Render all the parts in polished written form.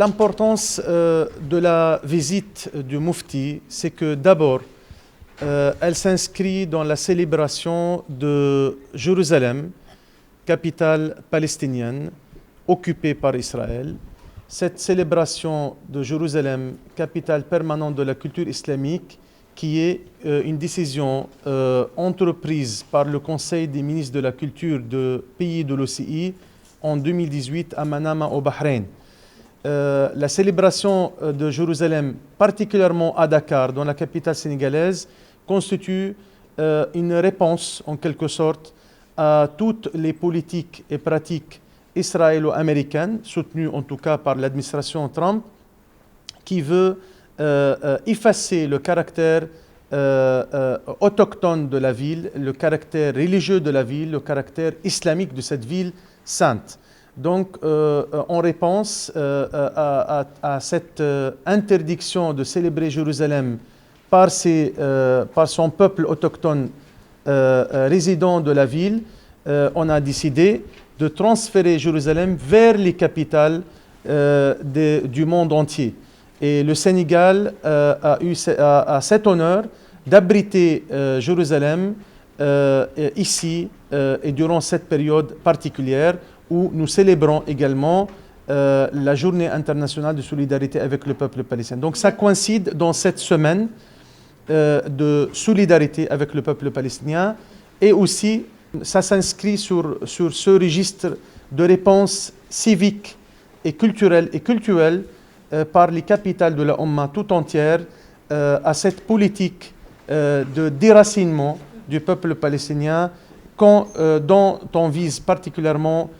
L'importance de la visite du Mufti, c'est que d'abord, elle s'inscrit dans la célébration de Jérusalem, capitale palestinienne, occupée par Israël. Cette célébration de Jérusalem, capitale permanente de la culture islamique, qui est une décision entreprise par le Conseil des ministres de la culture de pays de l'OCI en 2018 à Manama au Bahreïn. La célébration de Jérusalem, particulièrement à Dakar, dans la capitale sénégalaise, constitue une réponse en quelque sorte à toutes les politiques et pratiques israélo-américaines, soutenues en tout cas par l'administration Trump, qui veut effacer le caractère autochtone de la ville, le caractère religieux de la ville, le caractère islamique de cette ville sainte. Donc, en réponse à cette interdiction de célébrer Jérusalem par son peuple autochtone résident de la ville, on a décidé de transférer Jérusalem vers les capitales du monde entier. Et le Sénégal a cet honneur d'abriter Jérusalem ici et durant cette période particulière où nous célébrons également la journée internationale de solidarité avec le peuple palestinien. Donc ça coïncide dans cette semaine de solidarité avec le peuple palestinien et aussi ça s'inscrit sur ce registre de réponse civique et culturelle par les capitales de la Oumma tout entière à cette politique de déracinement du peuple palestinien dont on vise particulièrement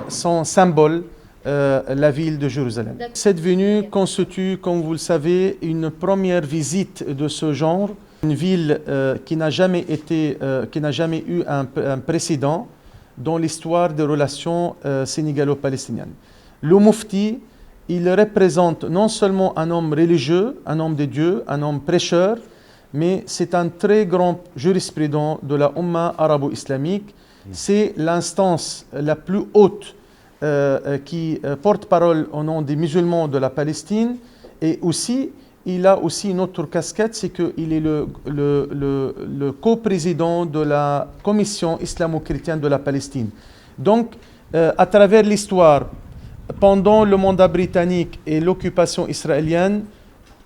son symbole, la ville de Jérusalem. Cette venue constitue, comme vous le savez, une première visite de ce genre, une ville qui n'a jamais eu un précédent dans l'histoire des relations sénégalo-palestiniennes. Le Mufti, il représente non seulement un homme religieux, un homme de Dieu, un homme prêcheur, mais c'est un très grand jurisprudent de la Oumma arabo-islamique. C'est l'instance la plus haute qui porte parole au nom des musulmans de la Palestine. Et aussi, il a aussi une autre casquette, c'est qu'il est le coprésident de la Commission islamo-chrétienne de la Palestine. Donc, à travers l'histoire, pendant le mandat britannique et l'occupation israélienne,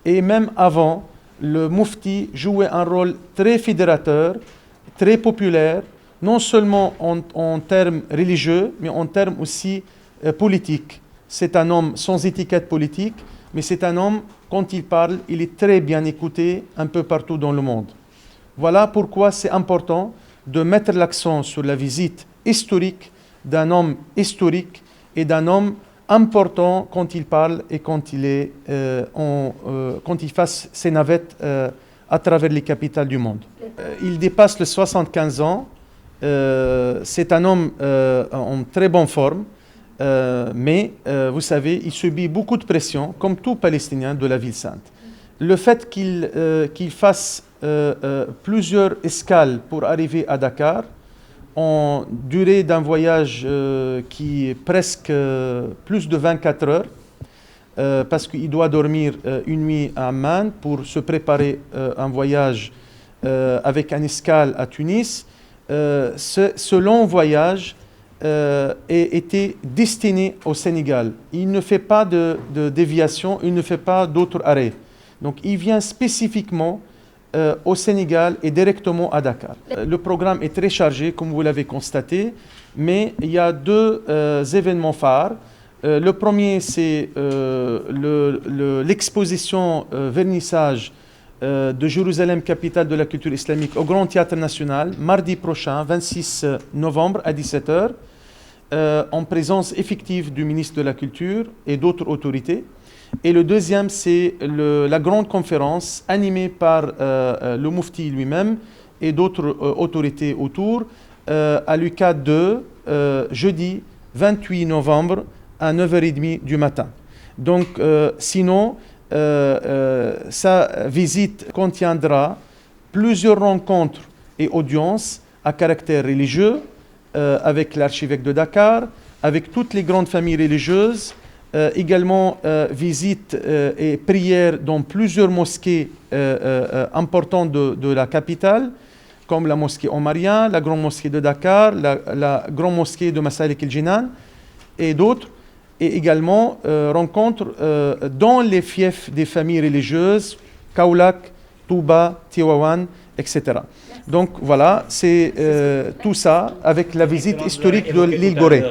et même avant, le Mufti jouait un rôle très fédérateur, très populaire, non seulement en termes religieux, mais en termes aussi politiques. C'est un homme sans étiquette politique, mais c'est un homme, quand il parle, il est très bien écouté un peu partout dans le monde. Voilà pourquoi c'est important de mettre l'accent sur la visite historique d'un homme historique et d'un homme important quand il parle et quand il fasse ses navettes à travers les capitales du monde. Il dépasse les 75 ans. C'est un homme en très bonne forme, mais vous savez, il subit beaucoup de pression, comme tout Palestinien de la ville sainte. Le fait qu'il fasse plusieurs escales pour arriver à Dakar, en durée d'un voyage qui est presque plus de 24 heures, parce qu'il doit dormir une nuit à Amman pour se préparer un voyage avec un escale à Tunis. Ce long voyage était destiné au Sénégal. Il ne fait pas de déviation, il ne fait pas d'autres arrêts. Donc il vient spécifiquement au Sénégal et directement à Dakar. Le programme est très chargé, comme vous l'avez constaté, mais il y a deux événements phares. Le premier, c'est l'exposition vernissage de Jérusalem, capitale de la culture islamique, au Grand Théâtre National, mardi prochain, 26 novembre à 17 h, en présence effective du ministre de la Culture et d'autres autorités. Et le deuxième, c'est la grande conférence animée par le Mufti lui-même et d'autres autorités autour à l'UCAD 2, jeudi 28 novembre à 9h30 du matin. Donc, sinon, sa visite contiendra plusieurs rencontres et audiences à caractère religieux avec l'archevêque de Dakar, avec toutes les grandes familles religieuses, également visite et prière dans plusieurs mosquées importantes de la capitale, comme la mosquée Omaria, la grande mosquée de Dakar, la grande mosquée de Masalik el-Jinan et d'autres, et également rencontre dans les fiefs des familles religieuses, Kaolack, Touba, Tivaouane, etc. Donc voilà, c'est tout ça avec la visite historique de l'île Gorée.